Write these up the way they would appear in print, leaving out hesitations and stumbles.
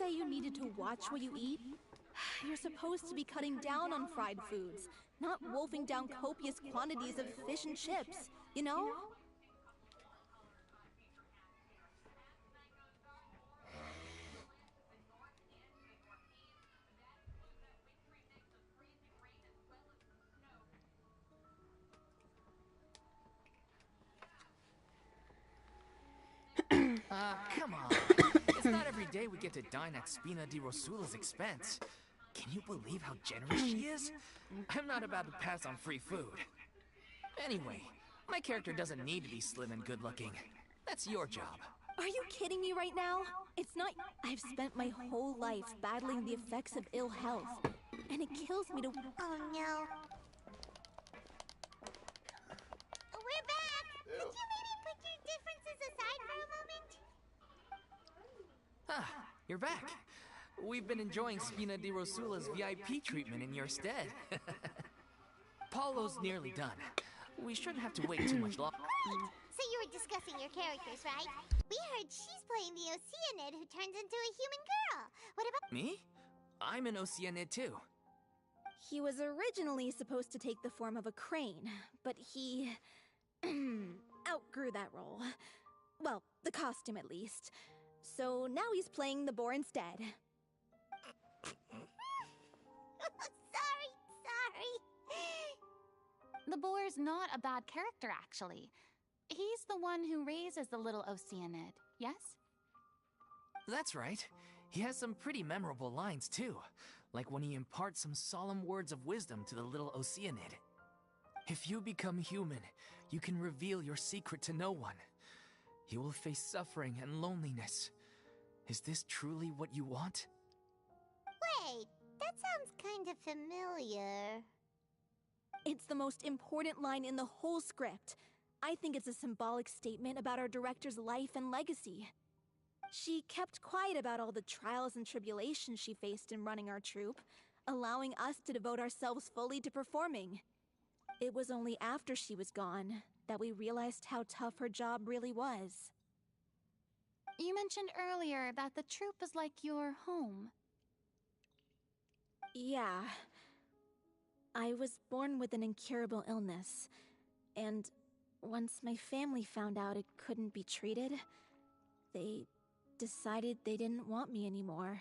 say you needed to watch what you eat? You're supposed to be cutting down on fried foods, not wolfing down copious quantities of fish and chips, you know? Come on. It's not every day we get to dine at Spina di Rosula's expense. Can you believe how generous she is? I'm not about to pass on free food. Anyway, my character doesn't need to be slim and good-looking. That's your job. Are you kidding me right now? It's not... I've spent my whole life battling the effects of ill health, and it kills me to... Oh no. We're back! Could you maybe put your differences aside for a moment? Ah, you're back. We've been enjoying Spina di Rosula's VIP treatment in your stead. Paulo's nearly done. We shouldn't have to wait too much longer. Great! So you were discussing your characters, right? We heard she's playing the Oceanid who turns into a human girl. What about... Me? I'm an Oceanid too. He was originally supposed to take the form of a crane, but he... outgrew that role. Well, the costume at least. So now he's playing the boar instead. Sorry. The boar's not a bad character, actually. He's the one who raises the little Oceanid, yes? That's right. He has some pretty memorable lines too, like when he imparts some solemn words of wisdom to the little Oceanid. If you become human, you can reveal your secret to no one. You will face suffering and loneliness. Is this truly what you want? Wait, that sounds kind of familiar. It's the most important line in the whole script. I think it's a symbolic statement about our director's life and legacy. She kept quiet about all the trials and tribulations she faced in running our troupe, allowing us to devote ourselves fully to performing. It was only after she was gone that we realized how tough her job really was. You mentioned earlier that the troupe is like your home. Yeah. I was born with an incurable illness, and once my family found out it couldn't be treated, they decided they didn't want me anymore.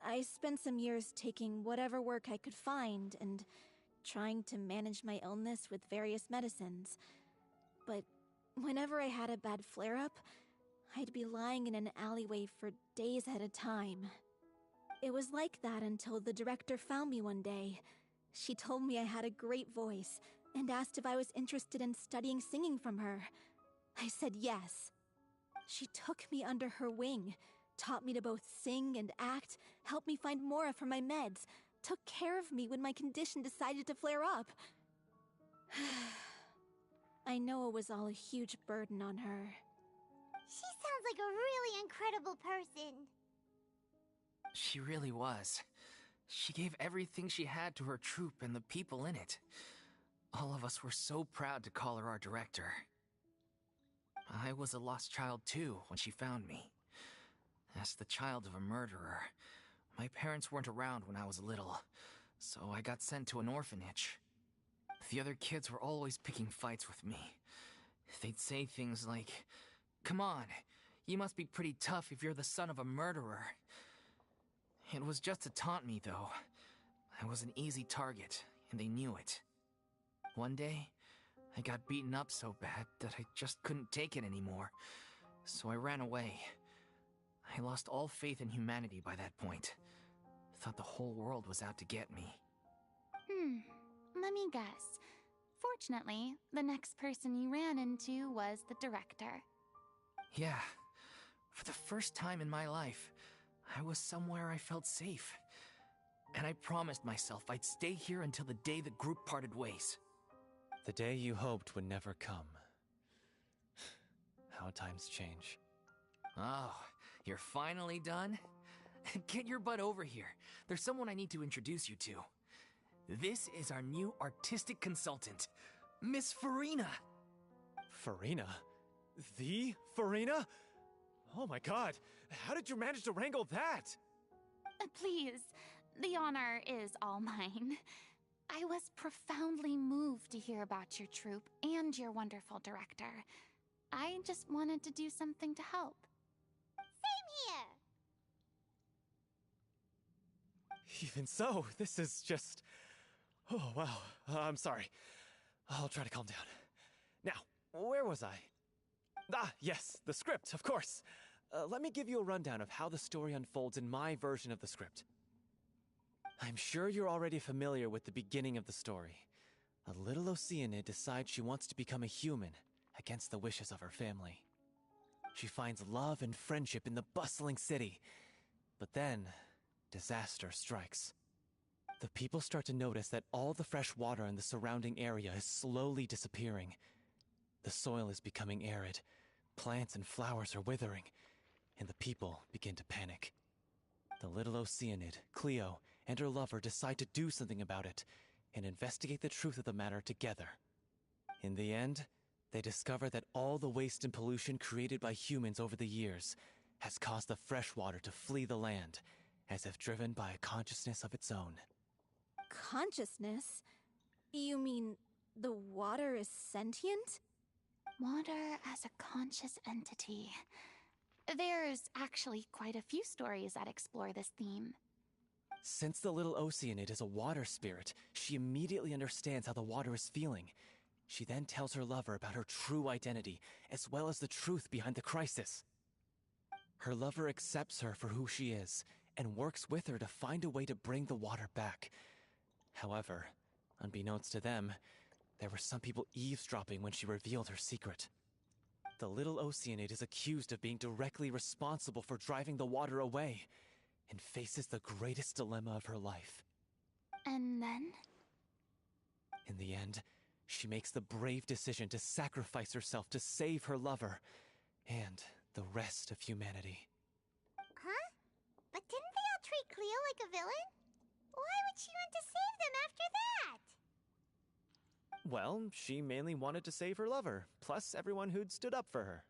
I spent some years taking whatever work I could find and trying to manage my illness with various medicines. But whenever I had a bad flare-up, I'd be lying in an alleyway for days at a time. It was like that until the director found me one day. She told me I had a great voice and asked if I was interested in studying singing from her. I said yes. She took me under her wing, taught me to both sing and act, helped me find Mora for my meds, took care of me when my condition decided to flare up. I know it was all a huge burden on her. She sounds like a really incredible person. She really was. She gave everything she had to her troupe and the people in it. All of us were so proud to call her our director. I was a lost child too when she found me. As the child of a murderer, my parents weren't around when I was little, so I got sent to an orphanage. The other kids were always picking fights with me. They'd say things like, "Come on, you must be pretty tough if you're the son of a murderer." It was just to taunt me, though. I was an easy target, and they knew it. One day, I got beaten up so bad that I just couldn't take it anymore, so I ran away. I lost all faith in humanity by that point. Thought the whole world was out to get me. Let me guess. Fortunately, the next person you ran into was the director. Yeah. For the first time in my life, I was somewhere I felt safe. And I promised myself I'd stay here until the day the group parted ways. The day you hoped would never come. How times change. Oh, you're finally done? Get your butt over here. There's someone I need to introduce you to. This is our new artistic consultant, Miss Farina. Farina? The Farina? Oh my god! How did you manage to wrangle that? Please, the honor is all mine. I was profoundly moved to hear about your troupe and your wonderful director. I just wanted to do something to help. Same here! Even so, this is just... Oh, wow. I'm sorry. I'll try to calm down. Now, where was I? Ah, yes, the script, of course. Let me give you a rundown of how the story unfolds in my version of the script. I'm sure you're already familiar with the beginning of the story. A little Oceanid decides she wants to become a human, against the wishes of her family. She finds love and friendship in the bustling city. But then, disaster strikes. The people start to notice that all the fresh water in the surrounding area is slowly disappearing. The soil is becoming arid, plants and flowers are withering, and the people begin to panic. The little Oceanid, Cleo, and her lover decide to do something about it, and investigate the truth of the matter together. In the end, they discover that all the waste and pollution created by humans over the years has caused the fresh water to flee the land, as if driven by a consciousness of its own. Consciousness? You mean the water is sentient? Water as a conscious entity. There's actually quite a few stories that explore this theme. Since the little Oceanid is a water spirit, she immediately understands how the water is feeling. She then tells her lover about her true identity, as well as the truth behind the crisis. Her lover accepts her for who she is, and works with her to find a way to bring the water back. However, unbeknownst to them, there were some people eavesdropping when she revealed her secret. The little Oceanid is accused of being directly responsible for driving the water away, and faces the greatest dilemma of her life. And then? In the end, she makes the brave decision to sacrifice herself to save her lover, and the rest of humanity. Huh? But didn't they all treat Cleo like a villain? Why would she want to save them after that? Well, she mainly wanted to save her lover, plus everyone who'd stood up for her.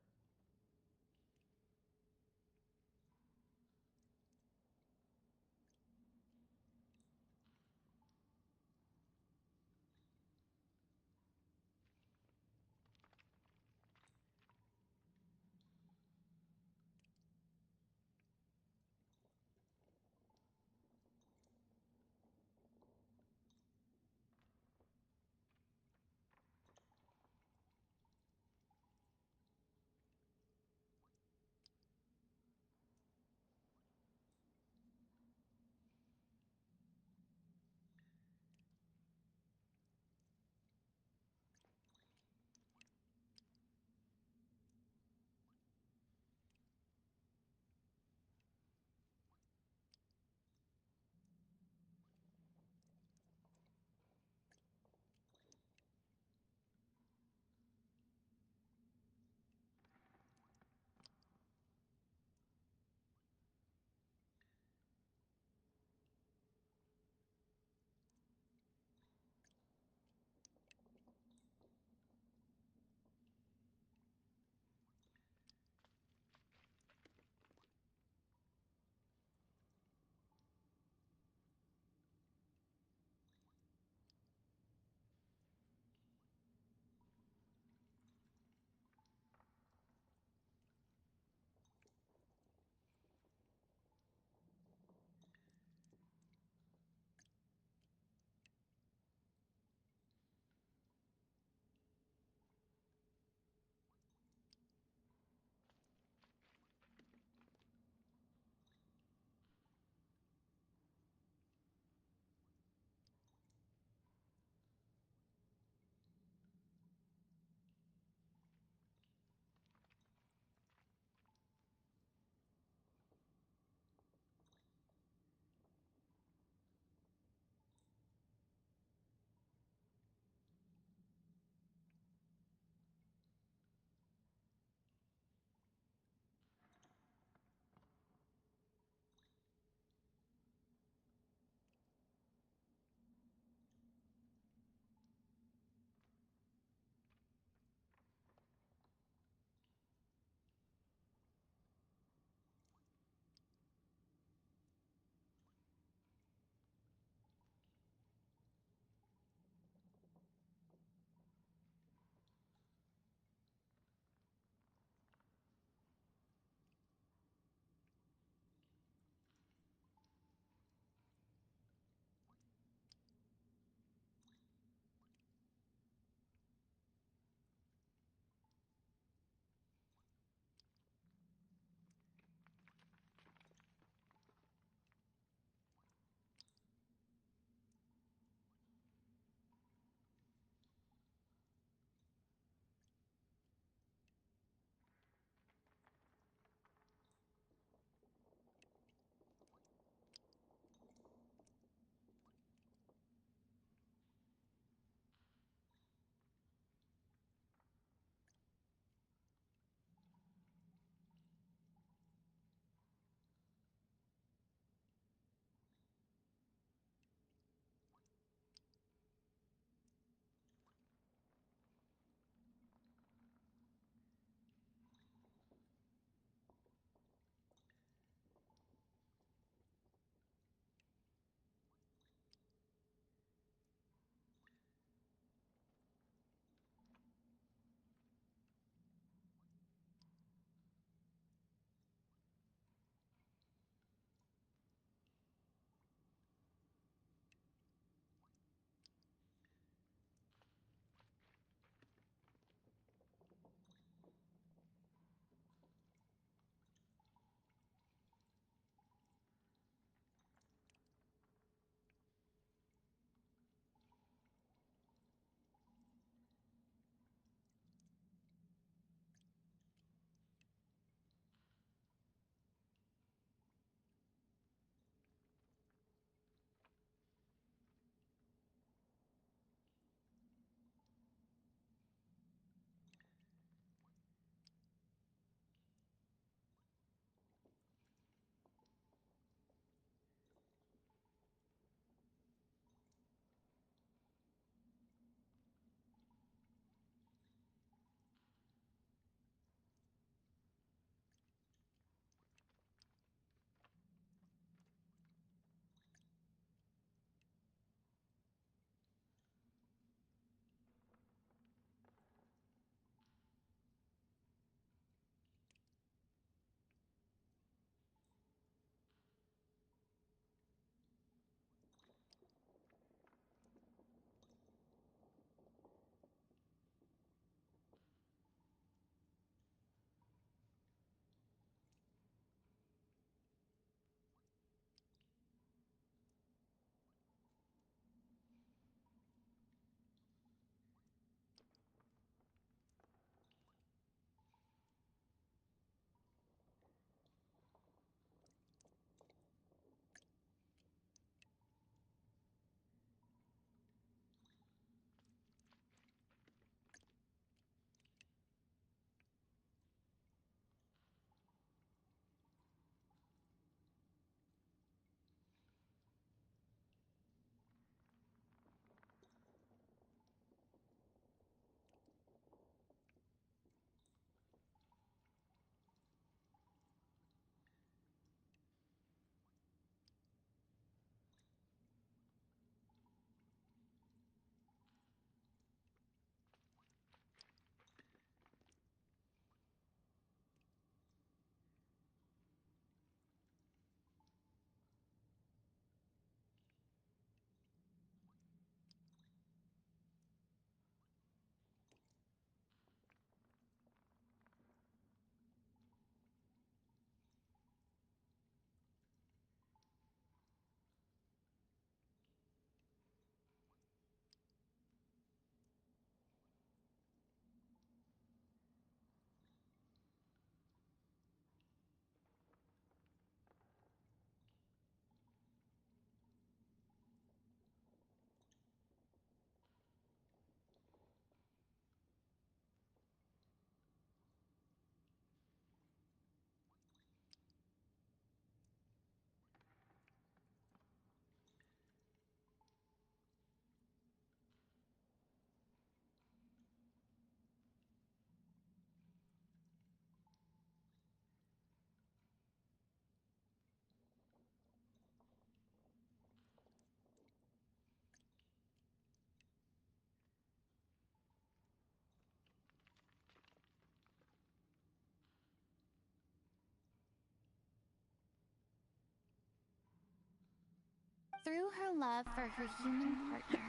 Through her love for her human partner,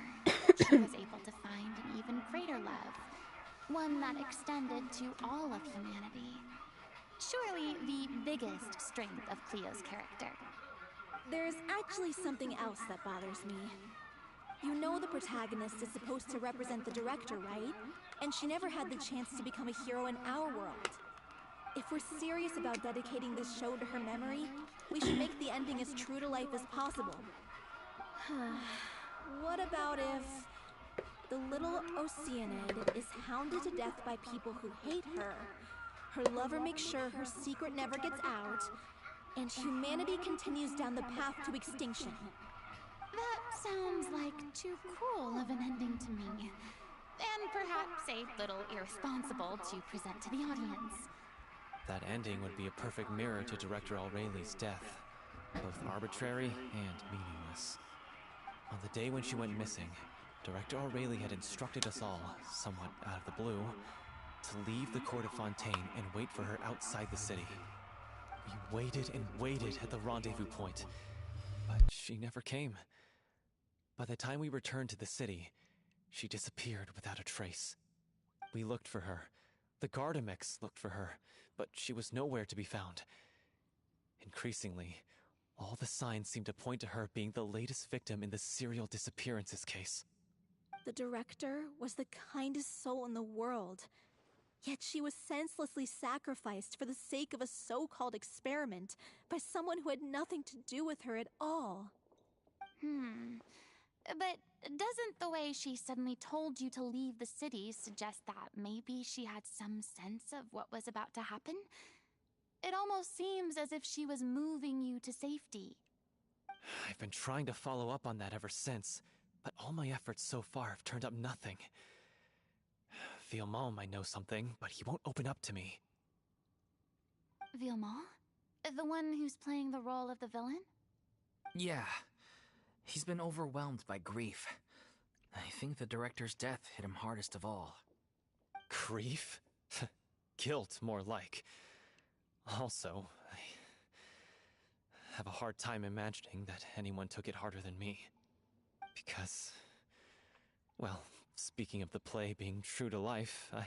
she was able to find an even greater love, one that extended to all of humanity. Surely the biggest strength of Cleo's character. There's actually something else that bothers me. You know the protagonist is supposed to represent the director, right? And she never had the chance to become a hero in our world. If we're serious about dedicating this show to her memory, we should make the ending as true to life as possible. What about if the little Oceanid is hounded to death by people who hate her lover makes sure her secret never gets out, and humanity continues down the path to extinction? That sounds like too cruel of an ending to me. And perhaps a little irresponsible to present to the audience. That ending would be a perfect mirror to Director Aureli's death, both arbitrary and meaningless. On the day when she went missing, Director Aurelie had instructed us all, somewhat out of the blue, to leave the court of Fontaine and wait for her outside the city. We waited and waited at the rendezvous point, but she never came. By the time we returned to the city, she disappeared without a trace. We looked for her. The Gardamex looked for her, but she was nowhere to be found. Increasingly, all the signs seemed to point to her being the latest victim in the serial disappearances case. The director was the kindest soul in the world, yet she was senselessly sacrificed for the sake of a so-called experiment by someone who had nothing to do with her at all. But doesn't the way she suddenly told you to leave the city suggest that maybe she had some sense of what was about to happen? It almost seems as if she was moving you to safety. I've been trying to follow up on that ever since, but all my efforts so far have turned up nothing. Villemont might know something, but he won't open up to me. Villemont? The one who's playing the role of the villain? Yeah. He's been overwhelmed by grief. I think the director's death hit him hardest of all. Grief? Guilt, more like. Also, I have a hard time imagining that anyone took it harder than me. Because, well, speaking of the play being true to life, I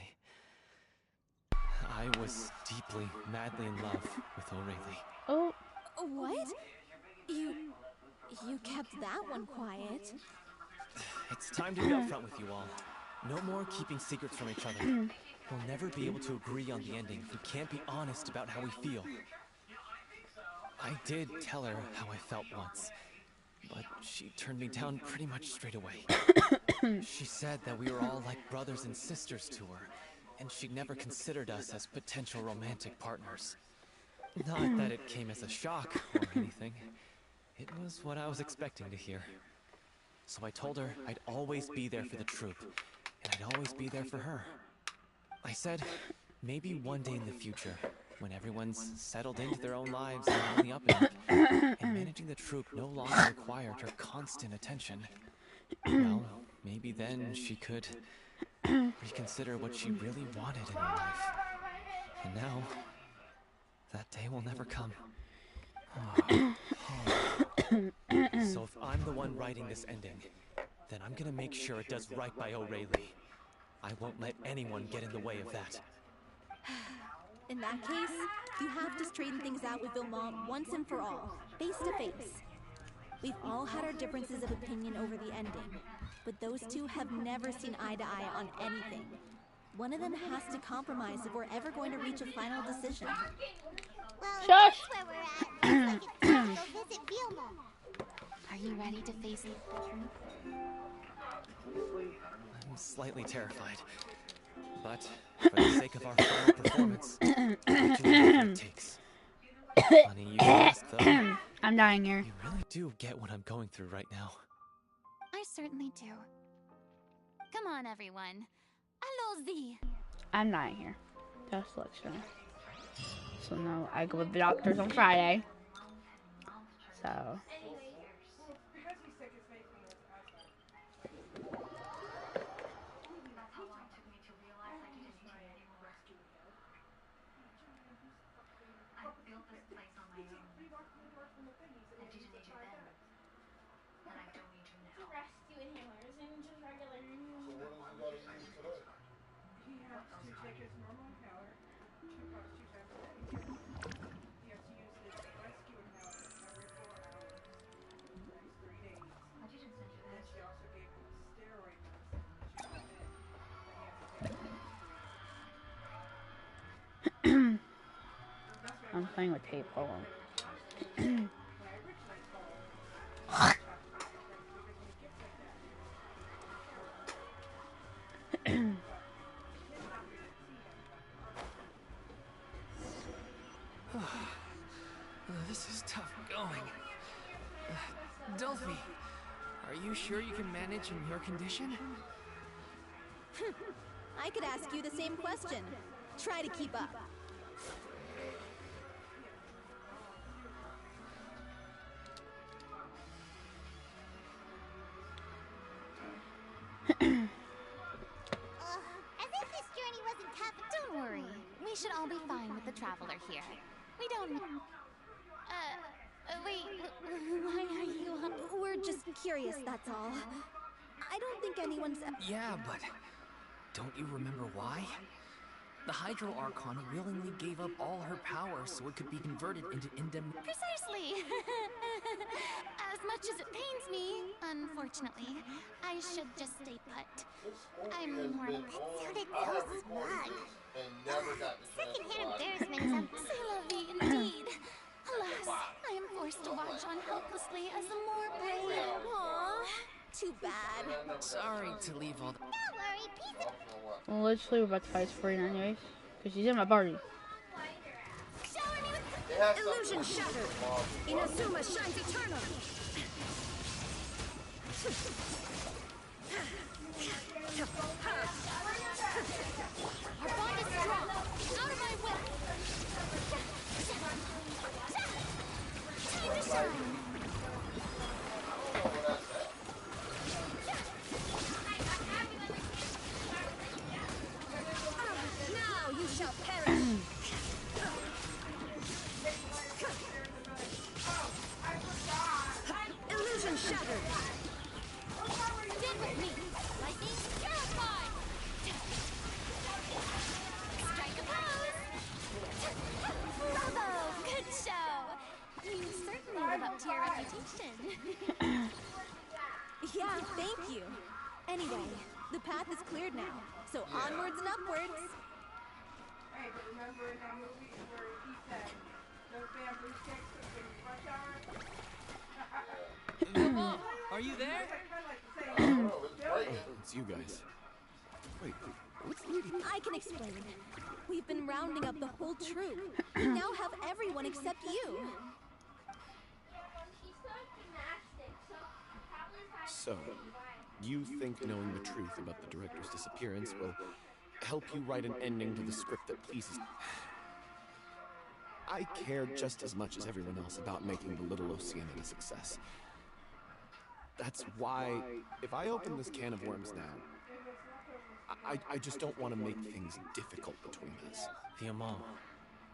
was deeply, madly in love with Aurelie. Oh. What? You kept that one quiet. It's time to be upfront with you all. No more keeping secrets from each other. We'll never be able to agree on the ending if we can't be honest about how we feel. I did tell her how I felt once, but she turned me down pretty much straight away. She said that we were all like brothers and sisters to her, and she'd never considered us as potential romantic partners. Not that it came as a shock or anything. It was what I was expecting to hear. So I told her I'd always be there for the troupe, and I'd always be there for her. I said, maybe one day in the future, when everyone's settled into their own lives and on the up and up, and managing the troupe no longer required her constant attention, well, maybe then she could reconsider what she really wanted in her life. And now, that day will never come. So if I'm the one writing this ending, then I'm gonna make sure it does right by Aurelie. I won't let anyone get in the way of that. In that case, you have to straighten things out with Villemont once and for all, face to face. We've all had our differences of opinion over the ending, but those two have never seen eye to eye on anything. One of them has to compromise if we're ever going to reach a final decision. Well, Shush! that's where we're at. Looks like it's time to go visit Villemont. Are you ready to face the truth? I'm slightly terrified. But, for the sake of our final performance, I can do whatever it takes. Honey, you asked, though. I'm dying here. You really do get what I'm going through right now. I certainly do. Come on, everyone. Allons-y! I'm dying here. Just look, sure. So now I go with the doctors on Friday. So. I'm playing with tape. Hold on. This is tough going. Delphi, are you sure you can manage in your condition? I could ask you the same question. Try to keep up. As if this journey wasn't tough. Don't worry. We should all be fine with the traveler here. We don't... wait. Why are you... We're just curious, that's all. I don't think anyone's... Yeah, but don't you remember why? The Hydro Archon willingly gave up all her power so it could be converted into Precisely! As much as it pains me, unfortunately, I should just stay put. I'm more... That sounded so smug. Secondhand embarrassment is C'est la vie, indeed. Alas, I am forced to watch on helplessly as the more brave... Aww, too bad. Sorry to leave all the... Don't worry, peace. Well, literally, we're about to fight for it anyways. Because she's in my party. Illusion shattered. Inazuma shines eternal. Our bond is strong. Out of my way. Time to shine. Now you shall perish. Illusion shattered. Stand with me. Lightning terrified. Strike a pose. Bravo! Good show. You certainly live up to your reputation. Yeah, thank you. Anyway, the path is cleared now, so onwards and upwards. Hey, but remember in that movie where he said, no bamboo sticks in rush hour? Mom, are you there? It's you guys. Wait, what's leading? I can explain. We've been rounding up the whole troop. We now have everyone except you. So, you think knowing the truth about the director's disappearance will help you write an ending to the script that pleases... I care just as much as everyone else about making the Little Oceanic a success. That's why, if I open this can of worms now, I just don't want to make things difficult between us. The Imam,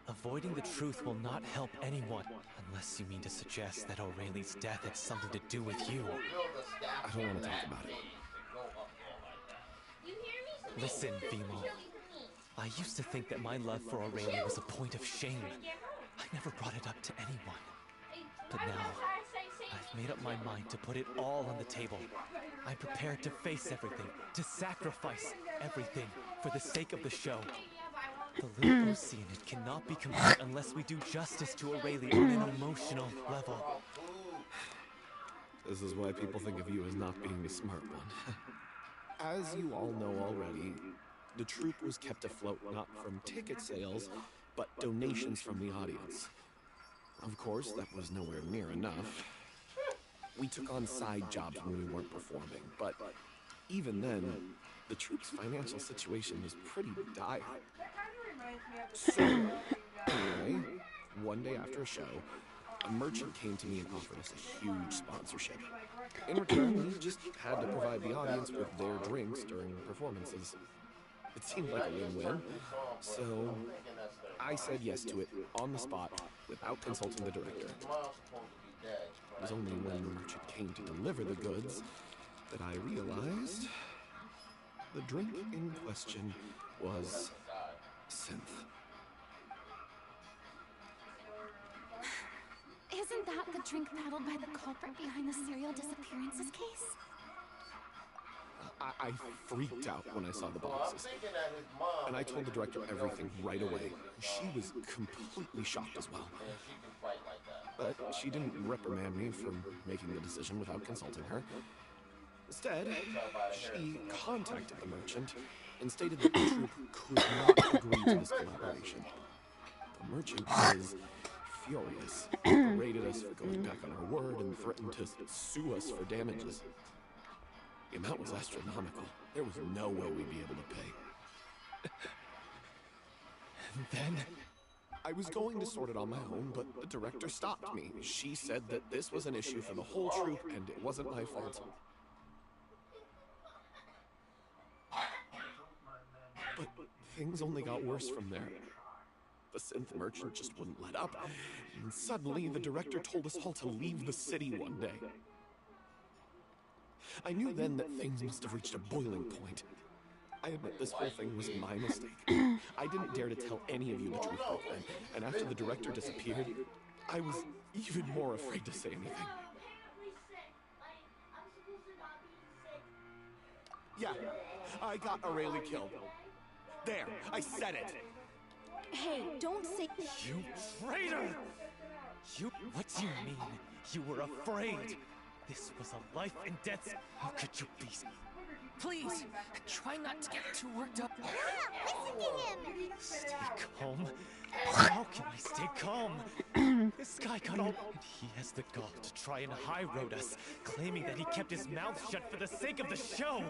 avoiding the truth will not help anyone, unless you mean to suggest that Aureli's death had something to do with you. I don't want to talk about it. Listen, Vimo. I used to think that my love for Aurelia was a point of shame. I never brought it up to anyone. But now, I've made up my mind to put it all on the table. I'm prepared to face everything, to sacrifice everything for the sake of the show. The Little Oceanid cannot be complete unless we do justice to Aurelia on an emotional level. This is why people think of you as not being the smart one. As you all know already, the troupe was kept afloat not from ticket sales, but donations from the audience. Of course, that was nowhere near enough. We took on side jobs when we weren't performing, but even then, the troupe's financial situation was pretty dire. So, anyway, one day after a show, a merchant came to me and offered us a huge sponsorship. In return, we just had to provide the audience with their drinks during performances. It seemed like a win-win, so I said yes to it on the spot without consulting the director. It was only when the merchant came to deliver the goods that I realized the drink in question was synth. Isn't that the drink paddled by the culprit behind the serial disappearances case? I freaked out when I saw the boxes. And I told the director everything right away. She was completely shocked as well. But she didn't reprimand me for making the decision without consulting her. Instead, she contacted the merchant and stated that the troupe could not agree to this collaboration. The merchant was furious, berated us for going back on our word, and threatened to sue us for damages. The amount was astronomical. There was no way we'd be able to pay. And then? I was going to sort it on my own, but the director stopped me. She said that this was an issue for the whole troupe, and it wasn't my fault. But things only got worse from there. The synth merchant just wouldn't let up, and suddenly the director told us all to leave the city one day. I knew then that things must have reached a boiling point. I admit this whole thing was my mistake. I didn't dare to tell any of you the truth back then, and after the director disappeared, I was even more afraid to say anything. Yeah, I got Aaliyah killed. There, I said it. Hey, don't say... You traitor! What do you mean? You were afraid? This was a life and death. How could you be? Please, try not to get too worked up. Yeah, listen to him! Stay calm? How can I stay calm? This guy got all... And he has the gall to try and high-road us, claiming that he kept his mouth shut for the sake of the show.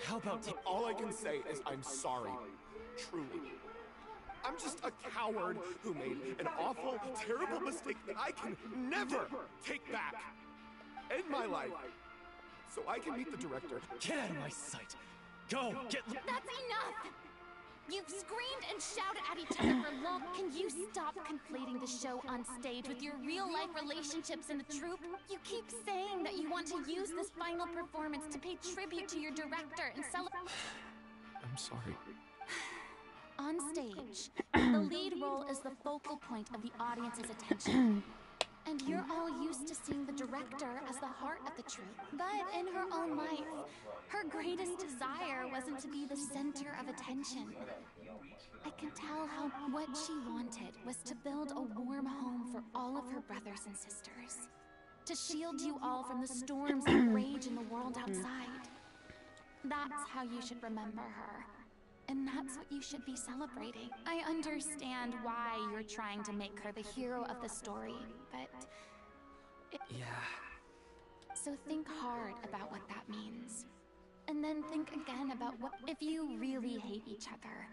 How about... All I can say is I'm sorry. Truly. I'm just a coward who made an awful, terrible mistake that I can never take back. In my life. So I can meet the director. Get out of my sight! Go! Get... That's enough! You've screamed and shouted at each other for long. Can you stop conflating the show on stage with your real-life relationships in the troupe? You keep saying that you want to use this final performance to pay tribute to your director and celebrate... I'm sorry. On stage, the lead role is the focal point of the audience's attention. And you're all used to seeing the director as the heart of the troupe. But in her own life, her greatest desire wasn't to be the center of attention. I can tell how what she wanted was to build a warm home for all of her brothers and sisters. To shield you all from the storms that rage in the world outside. That's how you should remember her. And that's what you should be celebrating. I understand why you're trying to make her the hero of the story, but... Yeah. So think hard about what that means. And then think again about what if you really hate each other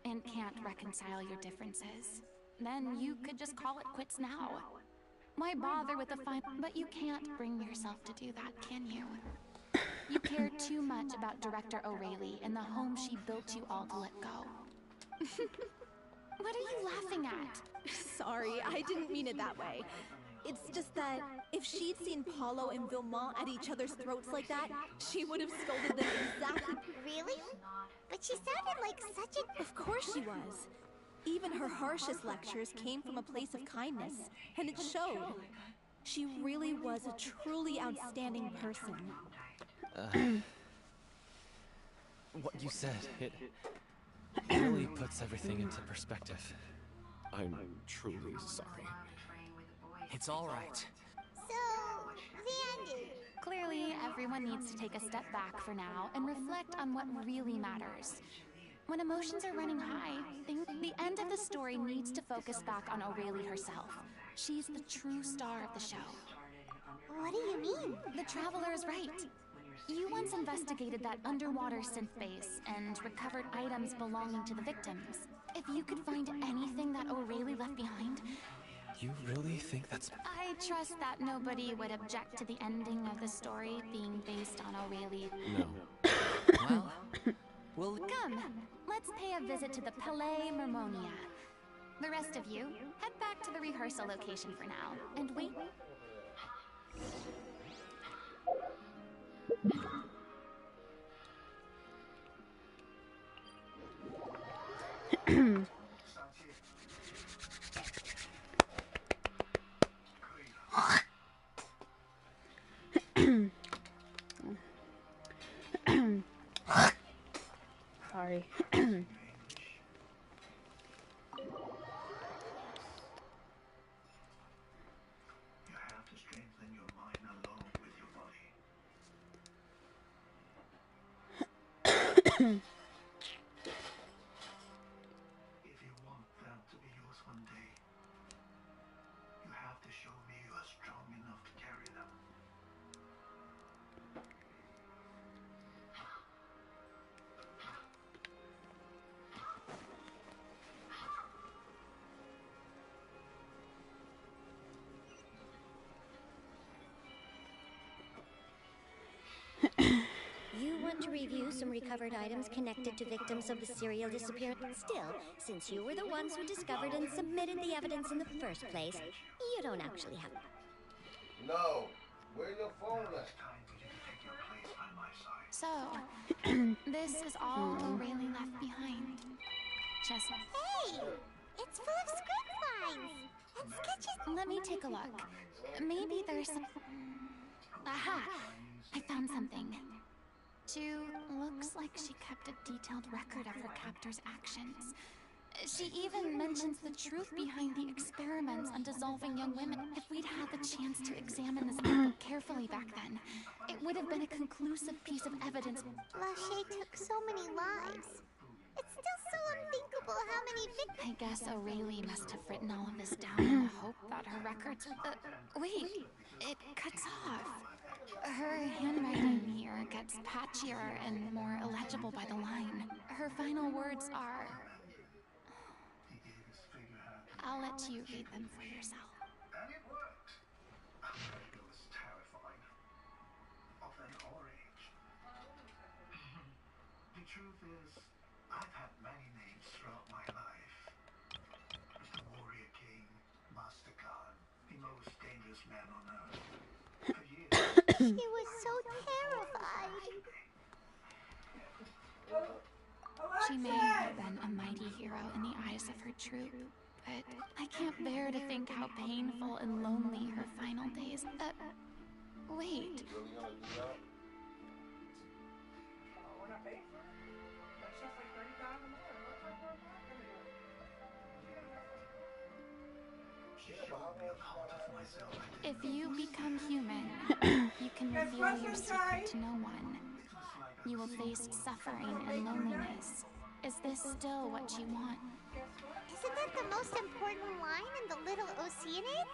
and can't reconcile your differences. Then you could just call it quits now. Why bother with the fun? But you can't bring yourself to do that, can you? You care too much about Director O'Reilly and the home she built you all to let go. What are you laughing at? Sorry, I didn't mean it that way. It's just that if she'd seen Paulo and Vilmont at each other's throats like that, she would have scolded them exactly. Really? But she sounded like such a... Of course she was. Even her harshest lectures came from a place of kindness, and it showed. She really was a truly outstanding person. What you said, it really puts everything into perspective. I'm truly sorry. It's all right. So, the ending. Clearly, everyone needs to take a step back for now and reflect on what really matters. When emotions are running high, the end of the story needs to focus back on O'Reilly herself. She's the true star of the show. What do you mean? The Traveler is right. You once investigated that underwater synth base and recovered items belonging to the victims. If you could find anything that O'Reilly left behind... You really think that's... I trust that nobody would object to the ending of the story being based on O'Reilly. No. Well, Come, let's pay a visit to the Palais Mermonia. The rest of you, head back to the rehearsal location for now, and wait. If you want them to be yours one day, you have to show me you are strong enough to carry them. You want to review some recovered items connected to victims of the serial disappearance? Still, since you were the ones who discovered and submitted the evidence in the first place, you don't actually have... No. Where your phone at? So, this is all O'Reilly left behind. Just... Hey! It's full of script lines! And sketches... Let me take a look. Maybe there's some... Aha! I found something. Ju looks like she kept a detailed record of her captor's actions. She even mentions the truth behind the experiments on dissolving young women. If we'd had the chance to examine this notebook carefully back then, it would have been a conclusive piece of evidence. Lachey took so many lives. It's still so unthinkable how many victims... I guess O'Reilly must have written all of this down in the hope that her records... wait, it cuts off. Her handwriting here gets patchier and more illegible by the line. Her final words are... I'll let you read them for yourself. And it worked. America was terrified of an orange. The truth is, I've had many names throughout my life. The Warrior King, Master Khan, the most dangerous man on earth. For years. She was so terrified. She may have been a mighty hero in the eyes of her troop, but I can't bear to think how painful and lonely her final days... wait. If you become human, you can reveal your secret to no one. You will face suffering and loneliness. Is this still what you want? Isn't that the most important line in the little Oceanid?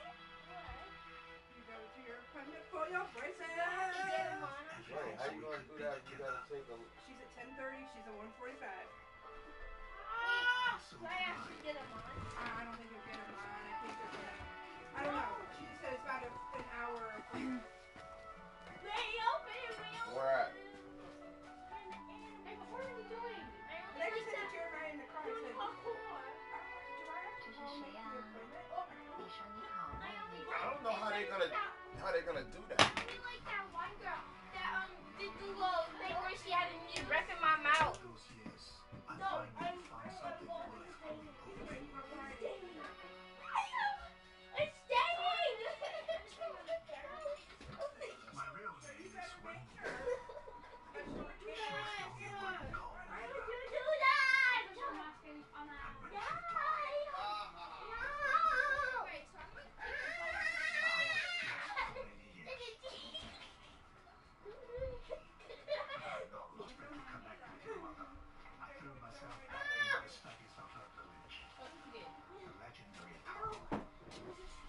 You go to your appointment for your braces. Right, how you gonna do that? You gotta take a... She's at 10:30. She's at 1:45. I don't think you'll get them on. I think they're gonna... I don't know. She said it's about an hour. Where at? They just said that you're right in the car. He said, do I have to call make the appointment? I don't know how they're gonna do that. Like that one girl that did the little thing where she had a new breath in my mouth. Those years, I No, find